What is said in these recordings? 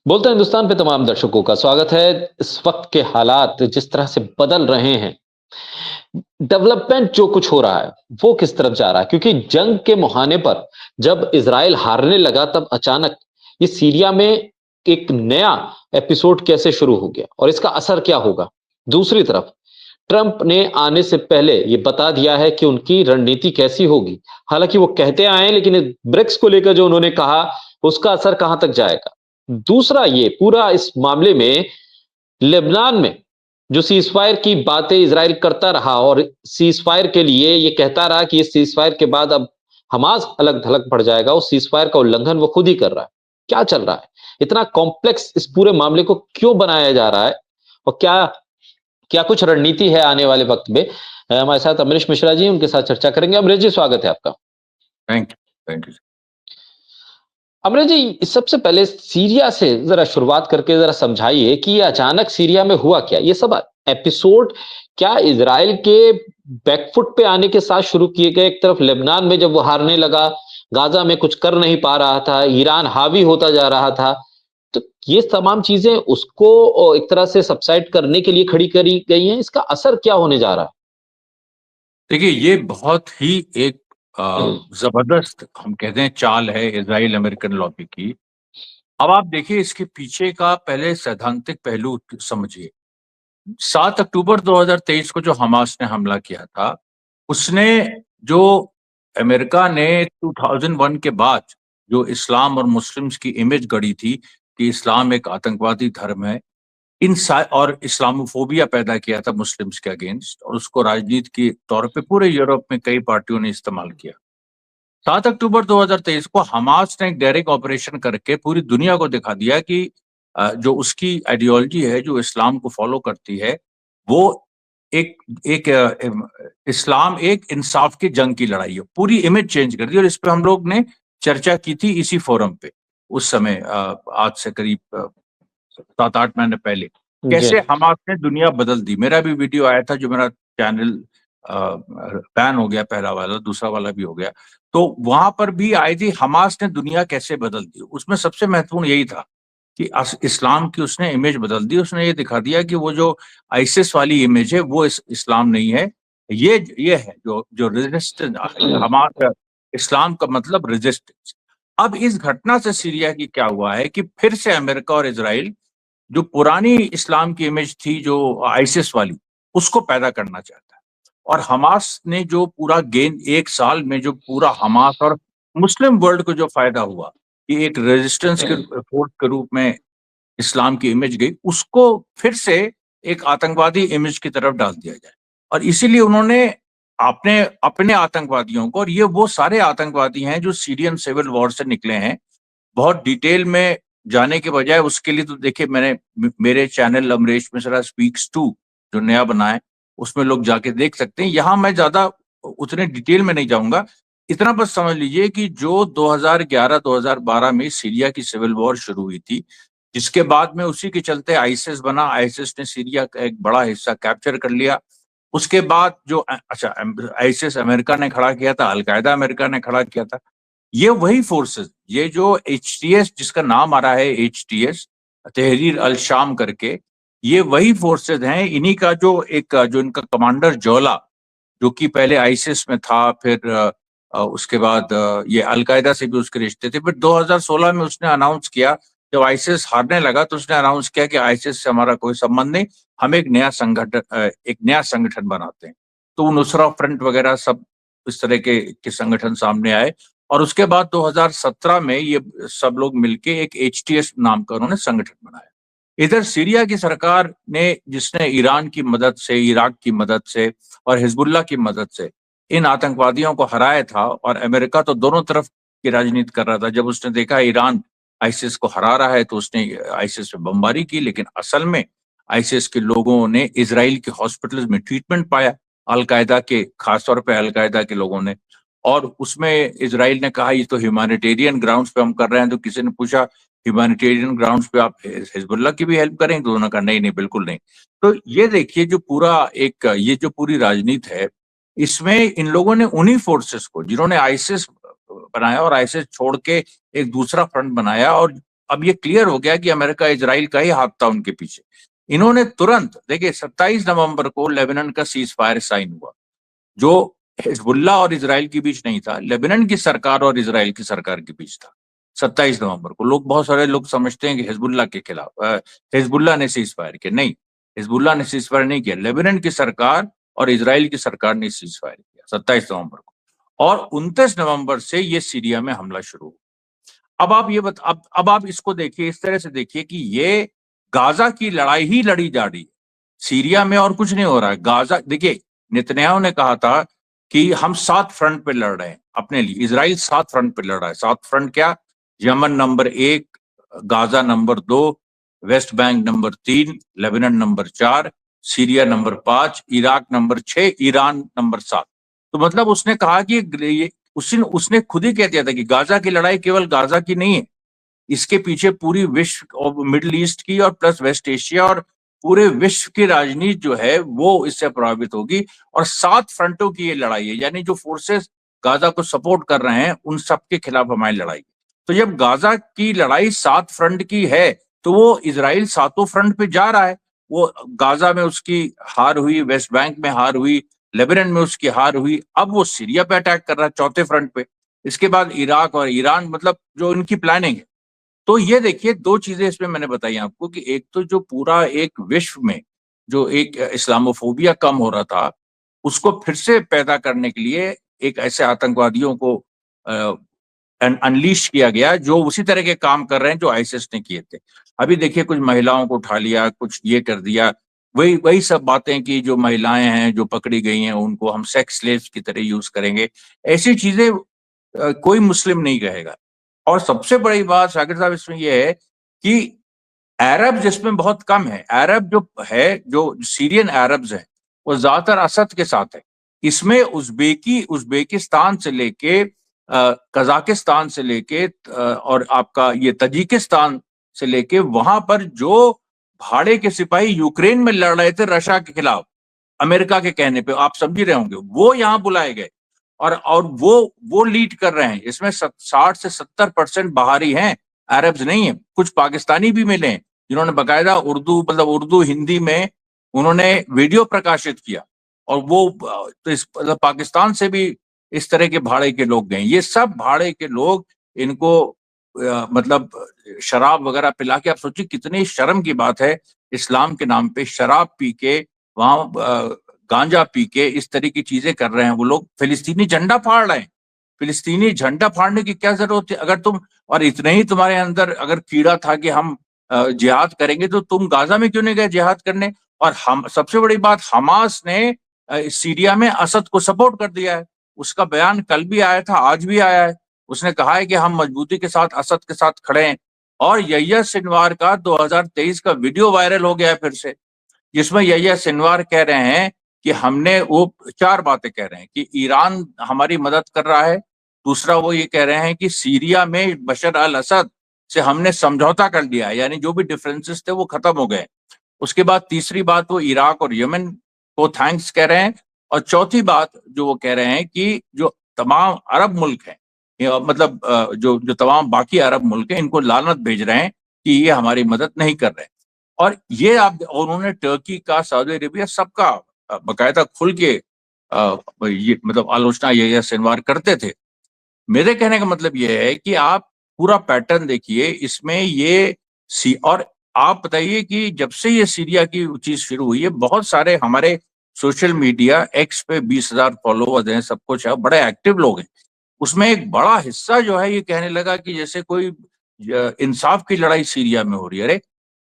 बोलते हिंदुस्तान पे तमाम दर्शकों का स्वागत है। इस वक्त के हालात जिस तरह से बदल रहे हैं, डेवलपमेंट जो कुछ हो रहा है, वो किस तरफ जा रहा है? क्योंकि जंग के मुहाने पर जब इज़राइल हारने लगा, तब अचानक ये सीरिया में एक नया एपिसोड कैसे शुरू हो गया और इसका असर क्या होगा? दूसरी तरफ ट्रंप ने आने से पहले ये बता दिया है कि उनकी रणनीति कैसी होगी। हालांकि वो कहते आए हैं, लेकिन ब्रिक्स को लेकर जो उन्होंने कहा, उसका असर कहां तक जाएगा? दूसरा, ये पूरा इस मामले में लेबनान में जो सीज फायर की बातें इजराइल करता रहा और सीज फायर के लिए ये कहता रहा कि इस सीज फायर के बाद अब हमास अलग थलग पड़ जाएगा, उस सीज फायर का उल्लंघन वो खुद ही कर रहा है। क्या चल रहा है? इतना कॉम्प्लेक्स इस पूरे मामले को क्यों बनाया जा रहा है? और क्या क्या कुछ रणनीति है आने वाले वक्त में? हमारे साथ अमरीश मिश्रा जी, उनके साथ चर्चा करेंगे। अमरीश जी, स्वागत है आपका। Thank you, thank you. Amrish ji, सबसे पहले सीरिया से जरा शुरुआत करके जरा समझाइए कि ये अचानक सीरिया में हुआ क्या? ये सब एपिसोड क्या इजराइल के बैकफुट पे आने के साथ शुरू किए गए? एक तरफ लेबनान में जब वो हारने लगा, गाजा में कुछ कर नहीं पा रहा था, ईरान हावी होता जा रहा था, तो ये तमाम चीजें उसको एक तरह से सबसाइड करने के लिए खड़ी करी गई हैं। इसका असर क्या होने जा रहा देखिए, ये बहुत ही एक है? जबरदस्त हम कहते हैं चाल है इजराइल अमेरिकन लॉबी की। अब आप देखिए इसके पीछे का पहले सैद्धांतिक पहलू समझिए। 7 अक्टूबर 2023 को जो हमास ने हमला किया था, उसने जो अमेरिका ने 2001 के बाद जो इस्लाम और मुस्लिम्स की इमेज गढ़ी थी कि इस्लाम एक आतंकवादी धर्म है, और इस्लामोफोबिया पैदा किया था मुस्लिम्स के अगेंस्ट, और उसको राजनीति के तौर पे पूरे यूरोप में कई पार्टियों ने इस्तेमाल किया। 7 अक्टूबर 2023 को हमास ने एक डायरेक्ट ऑपरेशन करके पूरी दुनिया को दिखा दिया कि जो उसकी आइडियोलॉजी है, जो इस्लाम को फॉलो करती है, वो एक एक इस्लाम एक इंसाफ की जंग की लड़ाई है। पूरी इमेज चेंज कर दी, और इस पे हम लोग ने चर्चा की थी इसी फोरम पे उस समय, आज से करीब 7-8 महीने पहले। जी। कैसे हमास ने दुनिया बदल दी। मेरा भी वीडियो आया था, जो मेरा चैनल बैन हो गया, पहला वाला, दूसरा वाला भी हो गया। तो वहां पर भी आई थी हमास ने दुनिया कैसे बदल दी। उसमें सबसे महत्वपूर्ण यही था कि इस्लाम की उसने इमेज बदल दी। उसने ये दिखा दिया कि वो जो आईसिस वाली इमेज है, वो इस्लाम नहीं है। ये है जो जो रेजिस्टेंस। हमास, इस्लाम का मतलब रेजिस्टेंस। अब इस घटना से सीरिया की क्या हुआ है कि फिर से अमेरिका और इजराइल जो पुरानी इस्लाम की इमेज थी, जो आईसिस वाली, उसको पैदा करना चाहता है। और हमास ने जो पूरा गेन, एक साल में जो पूरा हमास और मुस्लिम वर्ल्ड को जो फायदा हुआ कि एक रेजिस्टेंस के फोर्स के रूप में इस्लाम की इमेज गई, उसको फिर से एक आतंकवादी इमेज की तरफ डाल दिया जाए। और इसीलिए उन्होंने अपने अपने आतंकवादियों को, और ये वो सारे आतंकवादी हैं जो सीरियन सिविल वॉर से निकले हैं, बहुत डिटेल में जाने के बजाय उसके लिए तो देखिए, मैंने मेरे channel Amrish Mishra speaks to जो नया बना है, उसमें लोग जाके देख सकते हैं। यहाँ मैं ज्यादा उतने डिटेल में नहीं जाऊंगा। इतना बस समझ लीजिए कि जो 2011-2012 में सीरिया की सिविल वॉर शुरू हुई थी, जिसके बाद में उसी के चलते आईसिस बना। आईसिस ने सीरिया का एक बड़ा हिस्सा कैप्चर कर लिया। उसके बाद जो अच्छा, आईसिस अमेरिका ने खड़ा किया था, अलकायदा अमेरिका ने खड़ा किया था। ये वही फोर्सेस, ये जो एचटीएस, जिसका नाम आ रहा है एचटीएस, तहरीर अल शाम करके, ये वही फोर्सेस हैं। इन्हीं का जो इनका कमांडर जोला, जो कि पहले आईसिस में था, फिर उसके बाद ये अलकायदा से भी उसके रिश्ते थे। फिर 2016 में उसने अनाउंस किया, जब आईसिस हारने लगा तो उसने अनाउंस किया कि आईसिस से हमारा कोई संबंध नहीं, हम एक नया संगठन बनाते हैं। तो नुसरा फ्रंट वगैरह सब इस तरह के संगठन सामने आए। और उसके बाद 2017 में ये सब लोग मिलके एक एचटीएस नाम का उन्होंने संगठन बनाया। इधर सीरिया की सरकार ने, जिसने ईरान की मदद से, इराक की मदद से और हिजबुल्लाह की मदद से इन आतंकवादियों को हराया था, और अमेरिका तो दोनों तरफ की राजनीति कर रहा था। जब उसने देखा ईरान आईसिस को हरा रहा है, तो उसने आईसिस पे बमबारी की। लेकिन असल में आईसिस के लोगों ने इजराइल के हॉस्पिटल्स में ट्रीटमेंट पाया, अलकायदा के, खासतौर पर अलकायदा के लोगों ने। और उसमें इजराइल ने कहा ये तो ह्यूमैनिटेरियन ग्राउंड्स पे हम कर रहे हैं। तो किसी ने पूछा, ह्यूमैनिटेरियन ग्राउंड्स पे आप हिजबुल्लाह की भी हेल्प करेंगे? तो उन्होंने कहा नहीं नहीं, बिल्कुल नहीं। तो ये देखिए, जो पूरा एक ये जो पूरी राजनीति है, इसमें इन लोगों ने उन्हीं फोर्सेस को, जिन्होंने आईसिस बनाया और आईसिस छोड़ के एक दूसरा फ्रंट बनाया, और अब ये क्लियर हो गया कि अमेरिका इजराइल का ही हाथ था उनके पीछे। इन्होंने तुरंत, देखिए 27 नवंबर को लेबनान का सीज फायर साइन हुआ, जो हिजबुल्लाह और इजराइल के बीच नहीं था, लेबनान की सरकार और इजराइल की सरकार के बीच था। 27 नवंबर को लोग, बहुत सारे लोग समझते हैं कि हिजबुल्लाह के खिलाफ हिजबुल्लाह ने सीज फायर किया, नहीं, हिजबुल्लाह ने सीज फायर नहीं किया, लेबनान की सरकार और इजराइल की सरकार ने सीज फायर किया 27 नवंबर को। और 29 नवंबर से ये सीरिया में हमला शुरू हुआ। अब आप ये अब आप इसको देखिए, इस तरह से देखिए कि ये गाजा की लड़ाई ही लड़ी जा रही है सीरिया में, और कुछ नहीं हो रहा है। गाजा, देखिए नेतन्याहू ने कहा था कि हम 7 फ्रंट पे लड़ रहे हैं अपने लिए, इजराइल 7 फ्रंट पे लड़ रहा है। 7 फ्रंट क्या? Yemen number 1, Gaza number 2, West Bank number 3, Lebanon number 4, Syria number 5, Iraq number 6, Iran number 7। तो मतलब उसने कहा कि उसने खुद ही कह दिया था कि गाजा की लड़ाई केवल गाजा की नहीं है, इसके पीछे पूरी विश्व और मिडिल ईस्ट की और प्लस वेस्ट एशिया और पूरे विश्व की राजनीति जो है वो इससे प्रभावित होगी। और 7 फ्रंटों की ये लड़ाई है, यानी जो फोर्सेस गाजा को सपोर्ट कर रहे हैं उन सबके खिलाफ हमारी लड़ाई। तो जब गाजा की लड़ाई 7 फ्रंट की है, तो वो इजराइल 7 फ्रंट पे जा रहा है। वो गाजा में उसकी हार हुई, वेस्ट बैंक में हार हुई, लेबनान में उसकी हार हुई, अब वो सीरिया पे अटैक कर रहा है 4थे फ्रंट पे, इसके बाद इराक और ईरान, मतलब जो इनकी प्लानिंग है। तो ये देखिए 2 चीजें इसमें मैंने बताई आपको कि एक तो जो पूरा एक विश्व में जो एक इस्लामोफोबिया कम हो रहा था, उसको फिर से पैदा करने के लिए एक ऐसे आतंकवादियों को अनलीश किया गया जो उसी तरह के काम कर रहे हैं जो आईएसआईएस ने किए थे। अभी देखिए कुछ महिलाओं को उठा लिया, कुछ ये कर दिया, वही वही सब बातें कि जो महिलाएं हैं जो पकड़ी गई हैं उनको हम सेक्स स्लेव्स की तरह यूज करेंगे, ऐसी चीजें कोई मुस्लिम नहीं कहेगा। और सबसे बड़ी बात शाकिर साहब इसमें यह है कि अरब जिसमें बहुत कम है, अरब जो है, जो सीरियन अरब्स हैं, वो ज्यादातर असद के साथ है। इसमें उज्बेकिस्तान से लेके कजाकिस्तान से लेके और आपका ये तजिकिस्तान से लेके वहां पर जो भाड़े के सिपाही यूक्रेन में लड़ रहे थे रशिया के खिलाफ, अमेरिका के कहने पे, आप समझ रहे होंगे, वो यहाँ बुलाए गए और वो लीड कर रहे हैं। इसमें 60 से 70% बाहरी हैं, अरब्स नहीं है। कुछ पाकिस्तानी भी मिले हैं जिन्होंने बकायदा उर्दू हिंदी में उन्होंने वीडियो प्रकाशित किया, और वो तो इस मतलब पाकिस्तान से भी इस तरह के भाड़े के लोग गए। ये सब भाड़े के लोग इनको मतलब शराब वगैरह पिला के, आप सोचिए कितनी शर्म की बात है, इस्लाम के नाम पे शराब पी के, वहां गांजा पी के इस तरह की चीजें कर रहे हैं वो लोग। फिलिस्तीनी झंडा फाड़ रहे हैं, फिलिस्तीनी झंडा फाड़ने की क्या जरूरत है? अगर तुम, और इतने ही तुम्हारे अंदर अगर कीड़ा था कि हम जिहाद करेंगे, तो तुम गाजा में क्यों नहीं गए जिहाद करने? और हम, सबसे बड़ी बात, हमास ने सीरिया में असद को सपोर्ट कर दिया है। उसका बयान कल भी आया था, आज भी आया है। उसने कहा है कि हम मजबूती के साथ असद के साथ खड़े हैं। और यहिया सिनवार का 2023 का वीडियो वायरल हो गया है फिर से, जिसमें यहिया सिनवार कह रहे हैं कि हमने, वो 4 बातें कह रहे हैं कि ईरान हमारी मदद कर रहा है, दूसरा वो ये कह रहे हैं कि सीरिया में बशर अल असद से हमने समझौता कर लिया है, यानी जो भी डिफरेंसेस थे वो खत्म हो गए। उसके बाद तीसरी बात, वो इराक और यमन को थैंक्स कह रहे हैं। और चौथी बात जो वो कह रहे हैं कि जो तमाम अरब मुल्क हैं, मतलब जो जो तमाम बाकी अरब मुल्क हैं, इनको लानत भेज रहे हैं कि ये हमारी मदद नहीं कर रहे। और ये आप, और उन्होंने टर्की का, सऊदी अरेबिया, सबका बकायदा खुल के ये मतलब आलोचना ये सिनवार करते थे। मेरे कहने का मतलब ये है कि आप पूरा पैटर्न देखिए इसमें, और आप बताइए कि जब से ये सीरिया की चीज शुरू हुई है, बहुत सारे हमारे सोशल मीडिया एक्स पे 20,000 फॉलोअर्स हैं, सब कुछ है, बड़े एक्टिव लोग हैं। उसमें एक बड़ा हिस्सा जो है ये कहने लगा कि जैसे कोई इंसाफ की लड़ाई सीरिया में हो रही है। अरे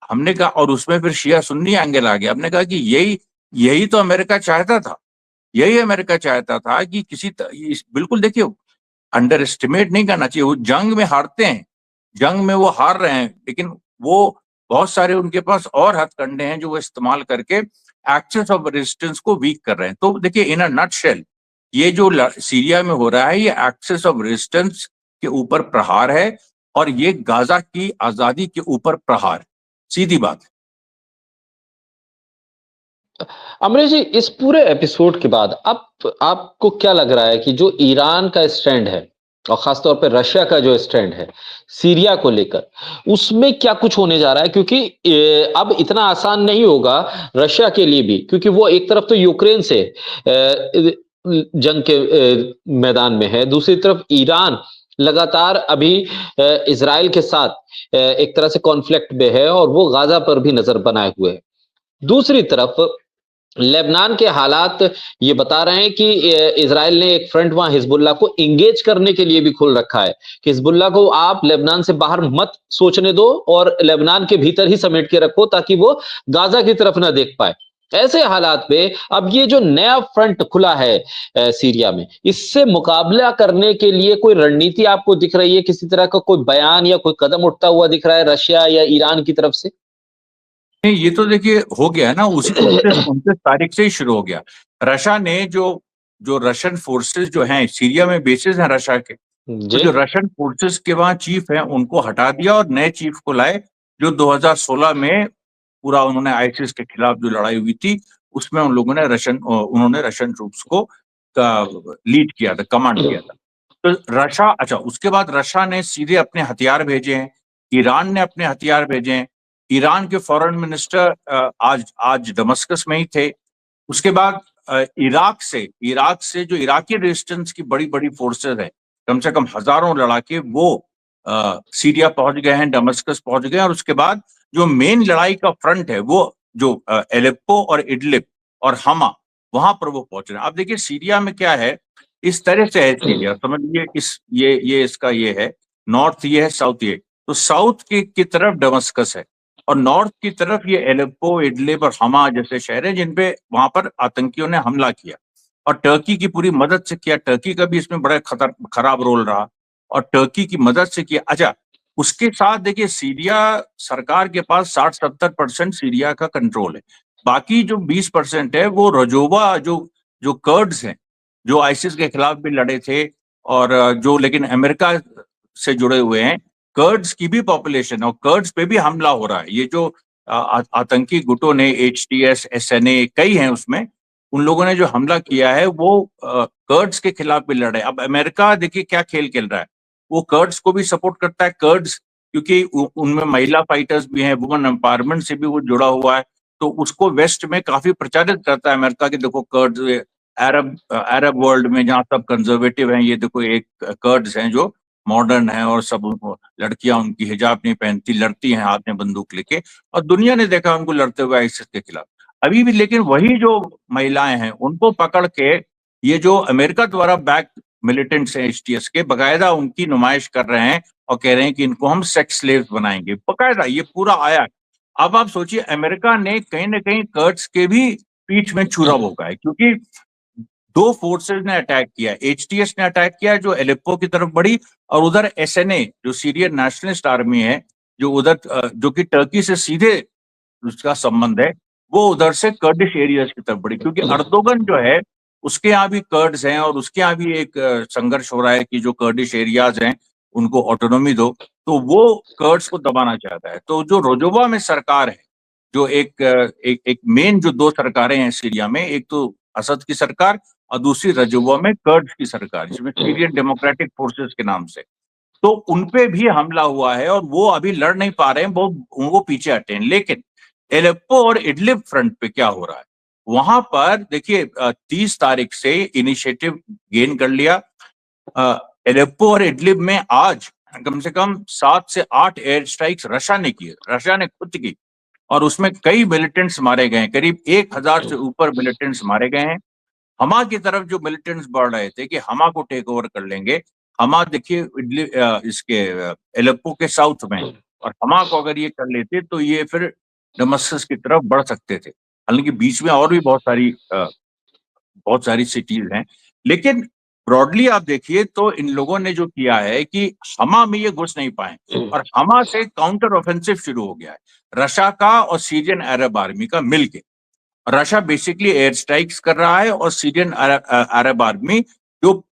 हमने कहा, और उसमें फिर शिया सुन्नी एंगल आ गया। हमने कहा कि यही यही तो अमेरिका चाहता था, यही अमेरिका चाहता था कि बिल्कुल देखिए, अंडर एस्टिमेट नहीं करना चाहिए। वो जंग में हारते हैं, जंग में वो हार रहे हैं, लेकिन वो बहुत सारे उनके पास और हथकंडे हैं जो वो इस्तेमाल करके एक्सेस ऑफ रेजिस्टेंस को वीक कर रहे हैं। तो देखिए इन अ नटशेल, ये जो सीरिया में हो रहा है ये एक्सेस ऑफ रेजिस्टेंस के ऊपर प्रहार है, और ये गाजा की आजादी के ऊपर प्रहार, सीधी बात है। अमरीश जी, इस पूरे एपिसोड के बाद अब आपको क्या लग रहा है कि जो ईरान का स्टैंड है, और खासतौर पे रशिया का जो स्टैंड है सीरिया को लेकर, उसमें क्या कुछ होने जा रहा है? क्योंकि अब इतना आसान नहीं होगा रशिया के लिए भी, क्योंकि वो एक तरफ तो यूक्रेन से जंग के मैदान में है, दूसरी तरफ ईरान लगातार अभी इजराइल के साथ एक तरह से कॉन्फ्लिक्ट में है और वो गाजा पर भी नजर बनाए हुए है। दूसरी तरफ लेबनान के हालात ये बता रहे हैं कि इजराइल ने एक फ्रंट वहां हिजबुल्लाह को इंगेज करने के लिए भी खोल रखा है कि हिजबुल्लाह को आप लेबनान से बाहर मत सोचने दो और लेबनान के भीतर ही समेट के रखो ताकि वो गाजा की तरफ ना देख पाए। ऐसे हालात में अब ये जो नया फ्रंट खुला है सीरिया में, इससे मुकाबला करने के लिए कोई रणनीति आपको दिख रही है? किसी तरह का कोई बयान या कोई कदम उठता हुआ दिख रहा है रशिया या ईरान की तरफ से? नहीं, ये तो देखिए हो गया ना, उसी 29 तारीख से ही शुरू हो गया। रशिया ने जो जो रशियन फोर्सेस जो हैं सीरिया में, बेसिस हैं रशिया के, तो जी। जो रशियन फोर्सेस के वहां चीफ हैं उनको हटा दिया और नए चीफ को लाए, जो 2016 में पूरा उन्होंने आईसिस के खिलाफ जो लड़ाई हुई थी उसमें उन्होंने रशियन ट्रूप्स को लीड किया था, कमांड किया था। तो रशिया, अच्छा, उसके बाद रशिया ने सीधे अपने हथियार भेजे हैं, ईरान ने अपने हथियार भेजे हैं। ईरान के फॉरेन मिनिस्टर आज आज दमस्कस में ही थे। उसके बाद इराक से जो इराकी रेजिस्टेंस की बड़ी बड़ी फोर्सेस है, कम से कम हजारों लड़ाके, वो सीरिया पहुंच गए हैं, दमस्कस पहुंच गए हैं। और उसके बाद जो मेन लड़ाई का फ्रंट है वो जो एलेप्पो और इडलिब और हमा, वहां पर वो पहुंच रहे हैं। अब देखिए सीरिया में क्या है, इस तरह से है सीरिया, समझ लीजिए इस ये इसका ये है, नॉर्थ ये है, साउथ ये। तो साउथ की तरफ दमस्कस है और नॉर्थ की तरफ ये एलेप्पो, इडलिब और हमा जैसे शहर हैं जिन पे वहां पर आतंकियों ने हमला किया और टर्की की पूरी मदद से किया। टर्की का भी इसमें बड़ा खराब रोल रहा और टर्की की मदद से किया। अच्छा, उसके साथ देखिए सीरिया सरकार के पास 60-70% सीरिया का कंट्रोल है। बाकी जो 20% है वो रजोवा, जो जो कर्ड्स हैं, जो आईसिस के खिलाफ भी लड़े थे और जो लेकिन अमेरिका से जुड़े हुए हैं, कर्ड्स की भी पॉपुलेशन है और कर्ड्स पे भी हमला हो रहा है। ये जो आतंकी गुटों ने, HTS, SNA, कई हैं उसमें, उन लोगों ने जो हमला किया है वो कर्ड्स के खिलाफ भी लड़े। अब अमेरिका देखिए क्या खेल खेल रहा है, वो कर्ड्स को भी सपोर्ट करता है। कर्ड्स क्योंकि उनमें महिला फाइटर्स भी हैं, वुमेन एम्पावरमेंट से भी वो जुड़ा हुआ है, तो उसको वेस्ट में काफी प्रचारित करता है अमेरिका की, देखो कर्ड्स अरब वर्ल्ड में जहाँ सब कंजर्वेटिव हैं, ये देखो एक कर्ड्स हैं जो मॉडर्न है और सब, लड़कियां उनकी हिजाब नहीं पहनती, लड़ती हैं हाथ में बंदूक लेके, और दुनिया ने देखा उनको लड़ते हुए आईसिस के खिलाफ। अभी भी लेकिन वही जो महिलाएं हैं उनको पकड़ के ये जो अमेरिका द्वारा बैक मिलिटेंट्स हैं HTS के, बकायदा उनकी नुमाइश कर रहे हैं और कह रहे हैं कि इनको हम सेक्स स्लेव्स बनाएंगे, बकायदा ये पूरा आया है। अब आप सोचिए अमेरिका ने कहीं ना कहीं कर्ड्स के भी पीठ में छुरा भोंका है, क्योंकि दो फोर्सेस ने अटैक किया है। HTS ने अटैक किया है जो एलेप्पो की तरफ बढ़ी, और उधर SNA जो सीरियन नेशनलिस्ट आर्मी है, जो उधर जो कि टर्की से सीधे उसका संबंध है, वो उधर से कर्डिश एरियाज की तरफ बढ़ी, क्योंकि अर्दोगन जो है उसके यहाँ भी कर्ड्स हैं और उसके यहाँ भी एक संघर्ष हो रहा है कि जो कर्डिश एरियाज हैं उनको ऑटोनॉमी दो, तो वो कर्ड्स को दबाना चाहता है। तो जो रोजोवा में सरकार है, जो एक मेन जो दो सरकारें हैं सीरिया में, एक तो असद की सरकार और दूसरी रजोवा में कर्ड्स की सरकार, जिसमें सीरियन डेमोक्रेटिक फोर्सेस के नाम से, तो उनपे भी हमला हुआ है और वो अभी लड़ नहीं पा रहे हैं, वो पीछे हटे हैं। लेकिन एलेप्पो और इडलिब फ्रंट पे क्या हो रहा है, वहां पर देखिए 30 तारीख से इनिशिएटिव गेन कर लिया। एलेप्पो और इडलिब में आज कम से कम 7 से 8 एयर स्ट्राइक्स रशिया ने की, रशिया ने खुद की, और उसमें कई मिलिटेंट्स मारे गए हैं, करीब 1000 से ऊपर मिलिटेंट्स मारे गए हैं। हमा की तरफ जो मिलिटेंट्स बढ़ रहे थे कि हमा को टेक ओवर कर लेंगे, हमा देखिए इसके एलेप्पो के साउथ में, और हमा को अगर ये कर लेते तो ये फिर दमस्कस की तरफ बढ़ सकते थे। हालांकि बीच में और भी बहुत सारी सिटीज हैं, लेकिन ब्रॉडली आप देखिए तो इन लोगों ने जो किया है कि हमा में ये घुस नहीं पाए और हमा से काउंटर ऑफेंसिव शुरू हो गया है रशिया का और सीरियन अरब आर्मी का मिलके। रशिया बेसिकली एयर स्ट्राइक्स कर रहा है और सीरियन अरब आर्मी जो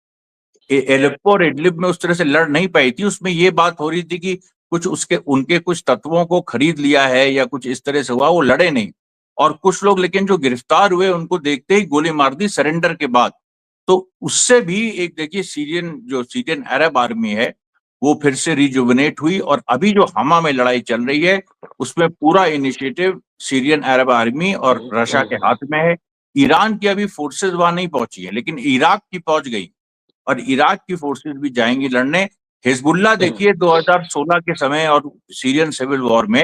एलेप्पो और इडलिब में उस तरह से लड़ नहीं पाई थी, उसमें ये बात हो रही थी कि कुछ उनके कुछ तत्वों को खरीद लिया है या कुछ इस तरह से हुआ, वो लड़े नहीं। और कुछ लोग लेकिन जो गिरफ्तार हुए उनको देखते ही गोली मार दी सरेंडर के बाद। तो उससे भी एक देखिए सीरियन अरब आर्मी है वो फिर से रिजुविनेट हुई, और अभी जो हमा में लड़ाई चल रही है उसमें पूरा इनिशिएटिव सीरियन अरब आर्मी और रशिया के हाथ में है। ईरान की अभी फोर्सेस वहां नहीं पहुंची है, लेकिन इराक की पहुंच गई, और इराक की फोर्सेस भी जाएंगी लड़ने। हिजबुल्लाह देखिए 2016 के समय और सीरियन सिविल वॉर में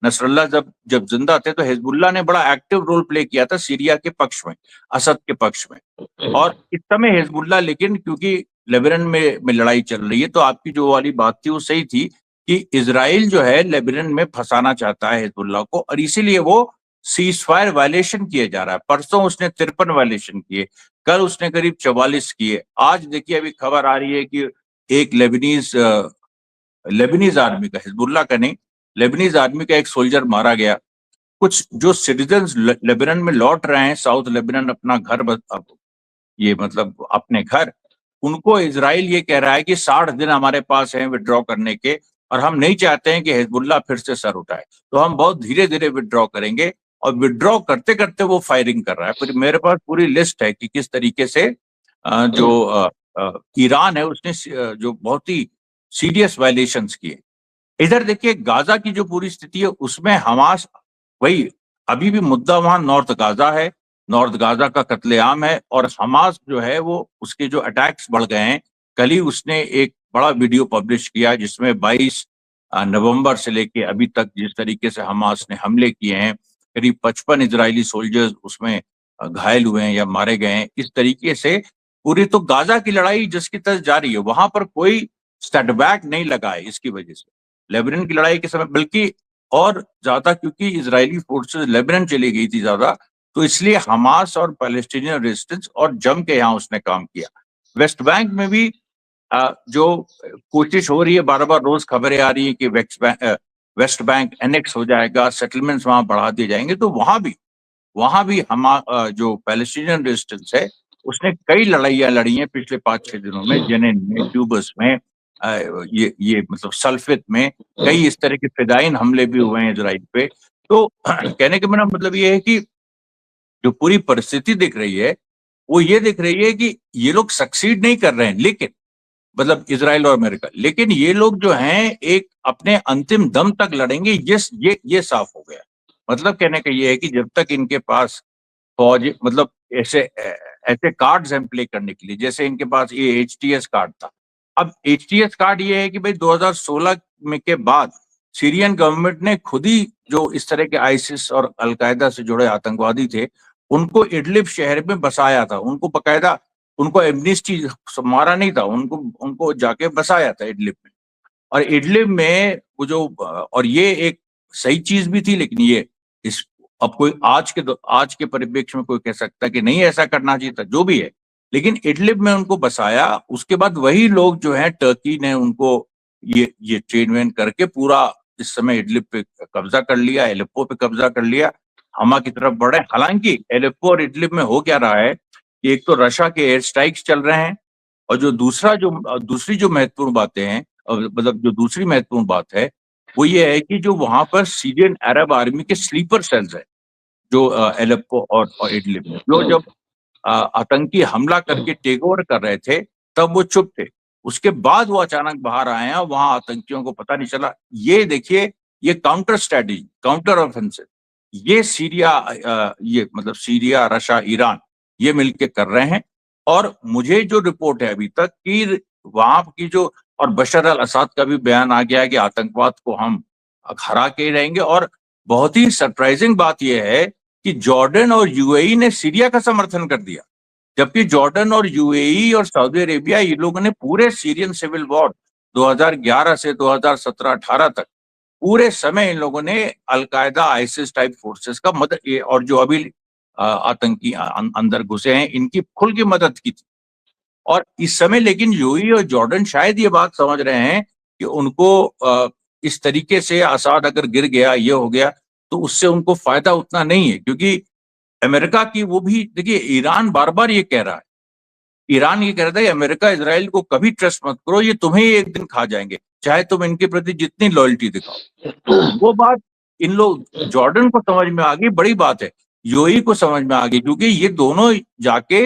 नसरल्ला जब जब जिंदा थे तो हिजबुल्लाह ने बड़ा एक्टिव रोल प्ले किया था सीरिया के पक्ष में, असद के पक्ष में। और इस समय हिजबुल्लाह, लेकिन क्योंकि लेबनान में लड़ाई चल रही है, तो आपकी जो वाली बात थी वो सही थी कि इजराइल जो है लेबनान में फंसाना चाहता है हिजबुल्लाह को, और इसीलिए वो सीज फायर वायलेशन किए जा रहा है। परसों उसने 53 वायलेशन किए, कल उसने करीब 44 किए। आज देखिए अभी खबर आ रही है कि एक लेबनीज आर्मी का, हिजबुल्लाह का नहीं, लेबनीज आर्मी का एक सोल्जर मारा गया। कुछ जो सिटीजन्स लेबनान में लौट रहे हैं, साउथ लेबनान अपना घर ये मतलब अपने घर, उनको इजराइल ये कह रहा है कि 60 दिन हमारे पास हैं विड्रॉ करने के, और हम नहीं चाहते हैं कि हिजबुल्लाह फिर से सर उठाए, तो हम बहुत धीरे धीरे विड्रॉ करेंगे। और विड्रॉ करते करते वो फायरिंग कर रहा है। फिर मेरे पास पूरी लिस्ट है कि किस तरीके से ईरान है उसने जो बहुत ही सीरियस वायलेशंस किए। इधर देखिए गाजा की जो पूरी स्थिति है उसमें हमास, वही अभी भी मुद्दा वहां नॉर्थ गाजा है, नॉर्थ गाजा का कत्लेआम है, और हमास जो है वो उसके जो अटैक्स बढ़ गए हैं। कल ही उसने एक बड़ा वीडियो पब्लिश किया जिसमें 22 नवंबर से लेके अभी तक जिस तरीके से हमास ने हमले किए हैं, करीब 55 इजरायली सोल्जर्स उसमें घायल हुए हैं या मारे गए हैं। इस तरीके से पूरी तो गाजा की लड़ाई जिसकी तर्ज जारी है, वहां पर कोई सेटबैक नहीं लगा है इसकी वजह से लेबनान की लड़ाई के समय, बल्कि और ज्यादा क्योंकि इजरायली फोर्सेस लेबनान चली गई थी ज्यादा, तो इसलिए हमास और पैलेस्टीनियन रेजिस्टेंस और जम के यहाँ उसने काम किया। वेस्ट बैंक में भी जो कोशिश हो रही है, बार बार रोज खबरें आ रही है कि वेस्ट बैंक एनेक्स हो जाएगा, सेटलमेंट्स वहां बढ़ा दिए जाएंगे, तो वहां भी हम जो पैलेस्टीनियन रेजिस्टेंस है उसने कई लड़ाइयां लड़ी हैं पिछले 5-6 दिनों में, जेनिन में, ट्यूबस में, ये मतलब सल्फेट में, कई इस तरह के फिदाइन हमले भी हुए हैं इजराइल पे। तो कहने का मेरा मतलब ये है कि जो पूरी परिस्थिति दिख रही है वो ये दिख रही है कि ये लोग सक्सीड नहीं कर रहे हैं, लेकिन मतलब इजराइल और अमेरिका, लेकिन ये लोग जो हैं एक अपने अंतिम दम तक लड़ेंगे, ये साफ हो गया। मतलब कहने का ये है कि जब तक इनके पास फौज, मतलब ऐसे ऐसे कार्ड्स हैं प्ले करने के लिए, जैसे इनके पास ये HTS कार्ड था। अब HTS कार्ड ये है कि भाई 2016 में के बाद सीरियन गवर्नमेंट ने खुद ही जो इस तरह के आईसिस और अलकायदा से जुड़े आतंकवादी थे उनको इडलिब शहर में बसाया था, उनको बकायदा, उनको एमनिस्टी, मारा नहीं था, उनको उनको जाके बसाया था इडलिब में। और इडलिब में वो जो, और ये एक सही चीज भी थी, लेकिन ये इस, अब कोई आज के परिप्रेक्ष्य में कोई कह सकता है कि नहीं ऐसा करना चाहिए था, जो भी है, लेकिन इडलिब में उनको बसाया। उसके बाद वही लोग जो है, टर्की ने उनको ये ट्रेन वेन करके पूरा इस समय इडलिब पे कब्जा कर लिया, एलेप्पो पे कब्जा कर लिया, हमा की तरफ बढ़े। हालांकि एलेप्पो और इडलिब में हो क्या रहा है कि एक तो रशिया के एयर स्ट्राइक्स चल रहे हैं, और जो दूसरी जो महत्वपूर्ण बातें हैं, मतलब जो दूसरी महत्वपूर्ण बात है वो ये है कि जो वहां पर सीरियन अरब आर्मी के स्लीपर सेल्स है, जो एलेप्पो और इडलिब में, जो जब आतंकी हमला करके टेक ओवर कर रहे थे तब वो चुप थे, उसके बाद वो अचानक बाहर आए हैं, वहां आतंकियों को पता नहीं चला। ये देखिए, ये काउंटर स्ट्रेटजी, काउंटर ऑफेंसिव, ये ये मतलब सीरिया, रशिया, ईरान ये मिलके कर रहे हैं। और मुझे जो रिपोर्ट है अभी तक कि वहां की जो, और बशर अल असद का भी बयान आ गया है कि आतंकवाद को हम हरा के रहेंगे। और बहुत ही सरप्राइजिंग बात यह है कि जॉर्डन और यूएई ने सीरिया का समर्थन कर दिया, जबकि जॉर्डन और यूएई और सऊदी अरेबिया, ये लोगों ने पूरे सीरियन सिविल वॉर 2011 से 2017-18 तक पूरे समय इन लोगों ने अलकायदा, आईसिस टाइप फोर्सेस का मदद, और जो अभी आतंकी अंदर घुसे हैं इनकी खुल की मदद की थी। और इस समय लेकिन यूएई और जॉर्डन शायद ये बात समझ रहे हैं कि उनको इस तरीके से असद अगर गिर गया, ये हो गया, तो उससे उनको फायदा उतना नहीं है, क्योंकि अमेरिका की वो भी देखिए, ईरान बार बार ये कह रहा है, ईरान ये कह रहा था कि अमेरिका इजराइल को कभी ट्रस्ट मत करो, ये तुम्हें ही एक दिन खा जाएंगे, चाहे तुम इनके प्रति जितनी लॉयल्टी दिखाओ। तो वो बात इन लोग, जॉर्डन को समझ में आ गई, बड़ी बात है, यूएई को समझ में आ गई, क्योंकि ये दोनों जाके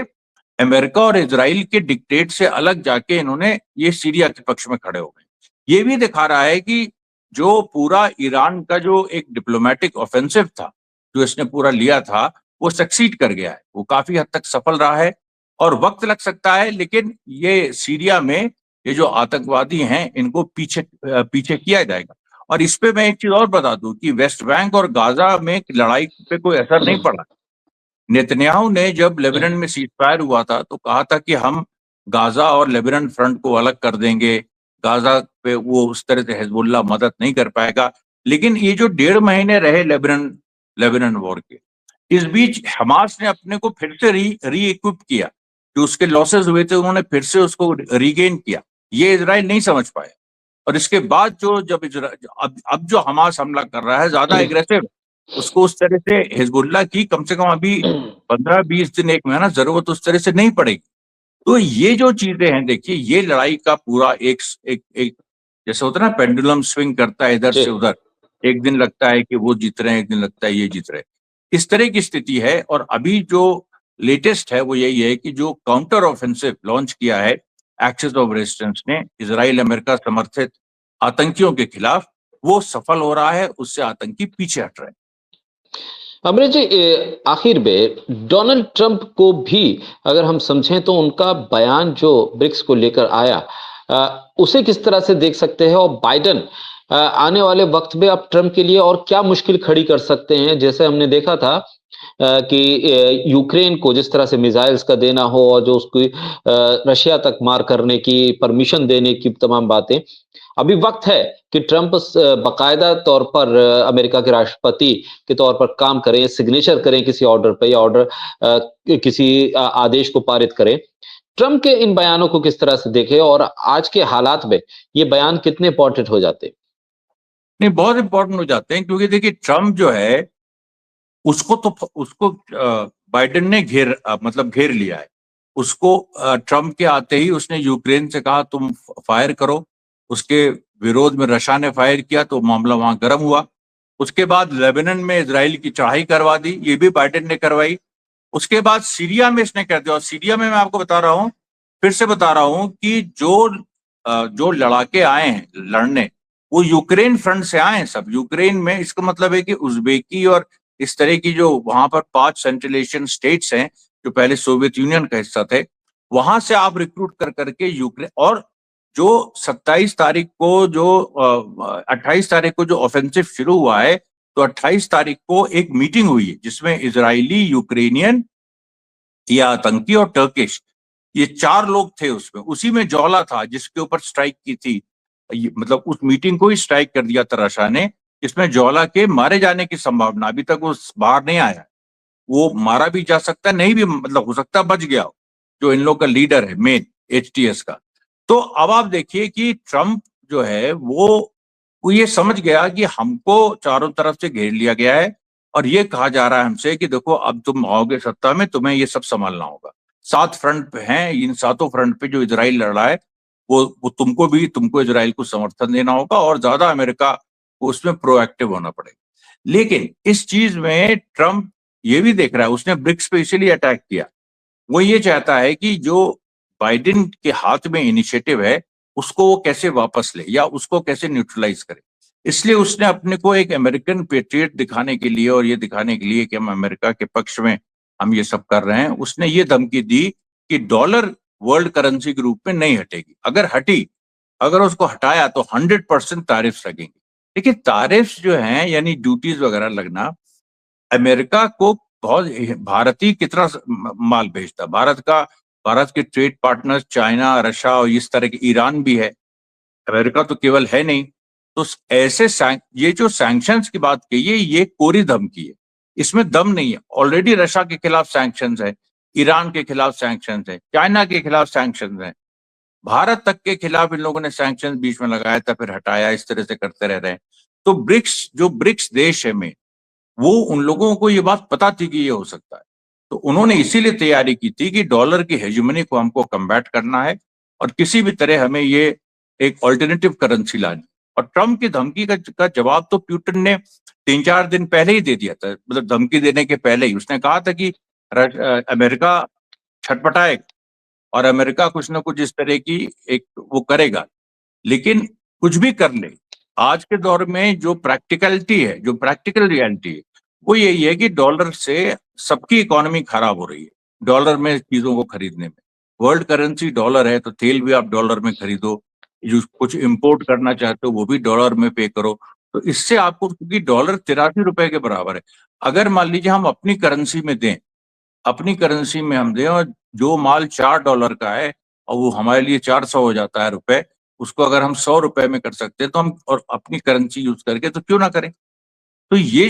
अमेरिका और इजराइल के डिक्टेट से अलग जाके इन्होंने ये सीरिया के पक्ष में खड़े हो गए। ये भी दिखा रहा है कि जो पूरा ईरान का जो एक डिप्लोमेटिक ऑफेंसिव था, जो इसने पूरा लिया था, वो सक्सीड कर गया है, वो काफी हद तक सफल रहा है। और वक्त लग सकता है, लेकिन ये सीरिया में ये जो आतंकवादी हैं इनको पीछे पीछे किया जाएगा। और इस पे मैं एक चीज और बता दूं कि वेस्ट बैंक और गाजा में लड़ाई पे कोई असर नहीं पड़ा। नेतन्याहू ने जब लेबनान में सीज फायर हुआ था तो कहा था कि हम गाजा और लेबनान फ्रंट को अलग कर देंगे, गाजा पे वो उस तरह से हिजबुल्लाह मदद नहीं कर पाएगा। लेकिन ये जो 1.5 महीने रहे लेबनान वॉर के, इस बीच हमास ने अपने को फिर से री इक्विप किया, जो उसके लॉसेस हुए थे उन्होंने फिर से उसको रीगेन किया। ये इजराइल नहीं समझ पाया। और इसके बाद जो जब अब जो हमास हमला कर रहा है ज्यादा एग्रेसिव, उसको उस तरह से हिजबुल्लाह की कम से कम अभी 15-20 दिन, 1 महीना जरूरत उस तरह से नहीं पड़ेगी। तो ये जो चीजें हैं, देखिए ये लड़ाई का पूरा एक जैसे होता है ना, पेंडुलम स्विंग करता है इधर से उधर। एक दिन लगता है कि वो जीत रहे हैं, एक दिन लगता है ये जीत रहे हैं, इस तरह की स्थिति है। और अभी जो लेटेस्ट है वो यही है कि जो काउंटर ऑफेंसिव लॉन्च किया है एक्सिस ऑफ रेजिस्टेंस ने इजराइल अमेरिका समर्थित आतंकियों के खिलाफ, वो सफल हो रहा है, उससे आतंकी पीछे हट रहे हैं। अमरीक जी, आखिर में डोनाल्ड ट्रंप को भी अगर हम समझें तो उनका बयान जो ब्रिक्स को लेकर आया, उसे किस तरह से देख सकते हैं? और बाइडेन आने वाले वक्त में अब ट्रंप के लिए और क्या मुश्किल खड़ी कर सकते हैं? जैसे हमने देखा था कि यूक्रेन को जिस तरह से मिसाइल्स का देना हो और जो उसकी रशिया तक मार करने की परमिशन देने की तमाम बातें, अभी वक्त है कि ट्रंप बाकायदा तौर पर अमेरिका के राष्ट्रपति के तौर पर काम करें, सिग्नेचर करें किसी ऑर्डर पे, या ऑर्डर किसी आदेश को पारित करें। ट्रंप के इन बयानों को किस तरह से देखें और आज के हालात में ये बयान कितने इंपॉर्टेंट हो जाते हैं? नहीं, बहुत इंपॉर्टेंट हो जाते हैं, क्योंकि देखिए ट्रंप जो है उसको बाइडेन ने मतलब घेर लिया है उसको। ट्रंप के आते ही उसने यूक्रेन से कहा तुम फायर करो, उसके विरोध में रशिया ने फायर किया तो मामला वहां गर्म हुआ। उसके बाद लेबनान में इजराइल की चढ़ाई करवा दी, ये भी बाइडेन ने करवाई। उसके बाद सीरिया में इसने कर दिया। और सीरिया में मैं आपको बता रहा हूं, फिर से बता रहा हूं कि जो लड़ाके आए हैं लड़ने, वो यूक्रेन फ्रंट से आए हैं सब। यूक्रेन में इसका मतलब है कि उज्बेकी और इस तरह की जो वहां पर 5 सेंट्रल एशियन स्टेट्स हैं जो पहले सोवियत यूनियन का हिस्सा थे, वहां से आप रिक्रूट कर करके यूक्रेन। और जो 27 तारीख को जो 28 तारीख को जो ऑफेंसिव शुरू हुआ है, तो 28 तारीख को एक मीटिंग हुई है जिसमें इजरायली, यूक्रेनियन, या आतंकी और टर्किश, ये 4 लोग थे उसमें। उसी में जौला था जिसके ऊपर स्ट्राइक की थी, मतलब उस मीटिंग को ही स्ट्राइक कर दिया था रशिया ने। इसमें जौला के मारे जाने की संभावना, अभी तक वो बाहर नहीं आया, वो मारा भी जा सकता है, नहीं भी, मतलब हो सकता है बच गया हो, जो इन लोग का लीडर है मेन एचटीएस का। तो अब आप देखिए कि ट्रंप जो है वो ये समझ गया कि हमको चारों तरफ से घेर लिया गया है, और ये कहा जा रहा है हमसे कि देखो अब तुम आओगे सत्ता में, तुम्हें ये सब संभालना होगा। 7 फ्रंट पे हैं, इन 7 फ्रंट पे जो इजराइल लड़ रहा है, वो तुमको इजराइल को समर्थन देना होगा, और ज्यादा अमेरिका को उसमें प्रोएक्टिव होना पड़ेगा। लेकिन इस चीज में ट्रंप ये भी देख रहा है, उसने ब्रिक्स पे इसीलिए अटैक किया, वो ये चाहता है कि जो बाइडेन के हाथ में इनिशिएटिव है उसको वो कैसे वापस ले या उसको कैसे न्यूट्रलाइज करे। इसलिए उसने अपने को एक अमेरिकन पेट्रियट दिखाने के लिए, और ये दिखाने के लिए कि हम अमेरिका के पक्ष में हम ये सब कर रहे हैं, उसने ये धमकी दी कि डॉलर वर्ल्ड करेंसी के रूप में नहीं हटेगी। अगर उसको हटाया तो 100% तारिफ लगेंगे। देखिए तारिफ जो हैं यानी ड्यूटीज वगैरह लगना, अमेरिका को बहुत, भारत ही कितना माल भेजता, भारत के ट्रेड पार्टनर्स चाइना, रशिया और इस तरह के, ईरान भी है, अमेरिका तो केवल है नहीं। तो ऐसे ये जो सैंक्शंस की बात कही है, ये कोरी धमकी है, इसमें दम नहीं है। ऑलरेडी रशिया के खिलाफ सैंक्शंस है, ईरान के खिलाफ सैंक्शंस है, चाइना के खिलाफ सैंक्शंस है, भारत तक के खिलाफ इन लोगों ने सैंक्शंस बीच में लगाया था, फिर हटाया, इस तरह से करते रह रहे हैं। तो ब्रिक्स देश है में, वो उन लोगों को ये बात पता थी कि ये हो सकता है, तो उन्होंने इसीलिए तैयारी की थी कि डॉलर की हेजेमनी को हमको कम्बैट करना है, और किसी भी तरह हमें ये एक ऑल्टरनेटिव करेंसी लानी। और ट्रंप की धमकी का जवाब तो पुतिन ने 3-4 दिन पहले ही दे दिया था, मतलब धमकी देने के पहले ही उसने कहा था कि अमेरिका छटपटाएगा और अमेरिका कुछ ना कुछ इस तरह की एक वो करेगा। लेकिन कुछ भी कर ले, आज के दौर में जो प्रैक्टिकलिटी है, जो प्रैक्टिकल रियलिटी है, वो यही है कि डॉलर से सबकी इकोनॉमी खराब हो रही है, डॉलर में चीजों को खरीदने में। वर्ल्ड करेंसी डॉलर है, तो तेल भी आप डॉलर में खरीदो, जो कुछ इंपोर्ट करना चाहते हो वो भी डॉलर में पे करो। तो इससे आपको, क्योंकि डॉलर 83 रुपए के बराबर है, अगर मान लीजिए हम अपनी करेंसी में दें, अपनी करेंसी में हम दें और जो माल $4 का है और वो हमारे लिए 400 हो जाता है रुपए, उसको अगर हम 100 रुपए में कर सकते हैं तो हम, और अपनी करेंसी यूज करके, तो क्यों ना करें। तो ये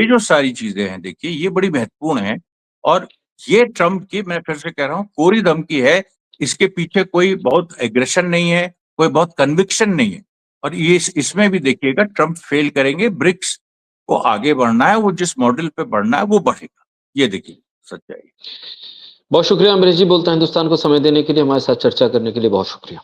जो सारी चीजें हैं, देखिए ये बड़ी महत्वपूर्ण है। और ये ट्रम्प की, मैं फिर से कह रहा हूँ, कोरी धमकी है। इसके पीछे कोई बहुत एग्रेशन नहीं है, कोई बहुत कन्विक्शन नहीं है। और ये इसमें भी देखिएगा ट्रम्प फेल करेंगे, ब्रिक्स को आगे बढ़ना है, वो जिस मॉडल पे बढ़ना है वो बढ़ेगा। ये देखिए सच्चाई। बहुत शुक्रिया अमरीश जी, बोलता हिंदुस्तान को समय देने के लिए, हमारे साथ चर्चा करने के लिए बहुत शुक्रिया।